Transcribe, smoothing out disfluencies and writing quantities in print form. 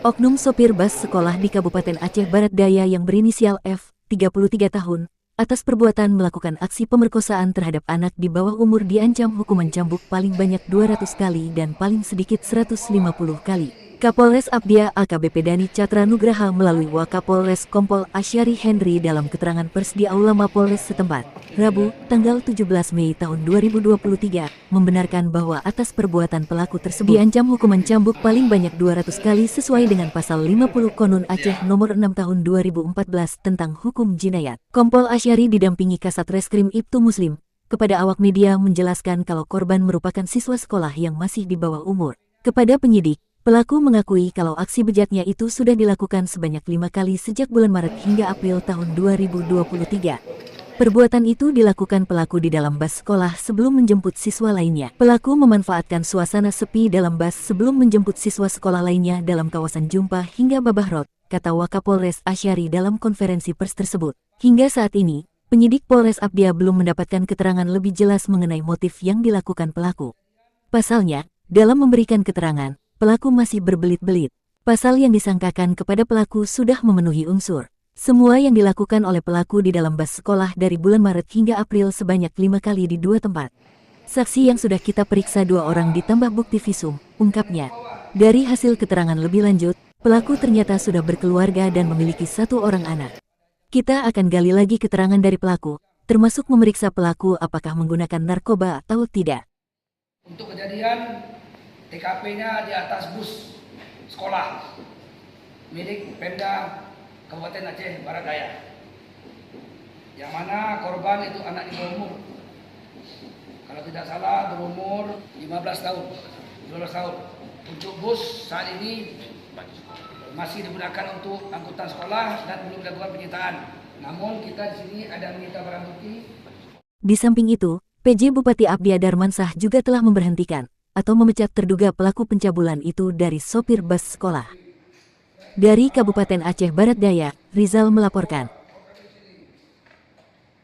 Oknum sopir bus sekolah di Kabupaten Aceh Barat Daya yang berinisial F, 33 tahun, atas perbuatan melakukan aksi pemerkosaan terhadap anak di bawah umur diancam hukuman cambuk paling banyak 200 kali dan paling sedikit 150 kali. Kapolres Abdia AKBP Dani Catra Nugraha melalui Wakapolres Kompol Asyari Henry dalam keterangan pers di Aula Mapolres setempat, Rabu, tanggal 17 Mei tahun 2023, membenarkan bahwa atas perbuatan pelaku tersebut diancam hukuman cambuk paling banyak 200 kali sesuai dengan pasal 50 Konun Aceh nomor 6 tahun 2014 tentang hukum jinayat. Kompol Asyari didampingi Kasat Reskrim Ibtu Muslim, kepada awak media menjelaskan kalau korban merupakan siswa sekolah yang masih di bawah umur. Kepada penyidik, pelaku mengakui kalau aksi bejatnya itu sudah dilakukan sebanyak 5 kali sejak bulan Maret hingga April tahun 2023. Perbuatan itu dilakukan pelaku di dalam bus sekolah sebelum menjemput siswa lainnya. Pelaku memanfaatkan suasana sepi dalam bus sebelum menjemput siswa sekolah lainnya dalam kawasan Jumpa hingga Babahrot, kata Wakapolres Asyari dalam konferensi pers tersebut. Hingga saat ini, penyidik Polres Abdia belum mendapatkan keterangan lebih jelas mengenai motif yang dilakukan pelaku. Pasalnya, dalam memberikan keterangan, pelaku masih berbelit-belit. Pasal yang disangkakan kepada pelaku sudah memenuhi unsur. Semua yang dilakukan oleh pelaku di dalam bus sekolah dari bulan Maret hingga April sebanyak 5 kali di 2 tempat. Saksi yang sudah kita periksa 2 orang ditambah bukti visum, ungkapnya. Dari hasil keterangan lebih lanjut, pelaku ternyata sudah berkeluarga dan memiliki 1 orang anak. Kita akan gali lagi keterangan dari pelaku, termasuk memeriksa pelaku apakah menggunakan narkoba atau tidak. Untuk kejadian TKP-nya di atas bus sekolah milik Pemda Kabupaten Aceh Barat Daya, yang mana korban itu anak di bawah umur, kalau tidak salah berumur 15 tahun. Untuk bus saat ini masih digunakan untuk angkutan sekolah dan belum dilakukan penyitaan. Namun kita di sini ada menyita barang bukti. Di samping itu, PJ Bupati Abdia Darmansah juga telah memberhentikan atau memecat terduga pelaku pencabulan itu dari sopir bus sekolah. Dari Kabupaten Aceh Barat Daya, Rizal melaporkan.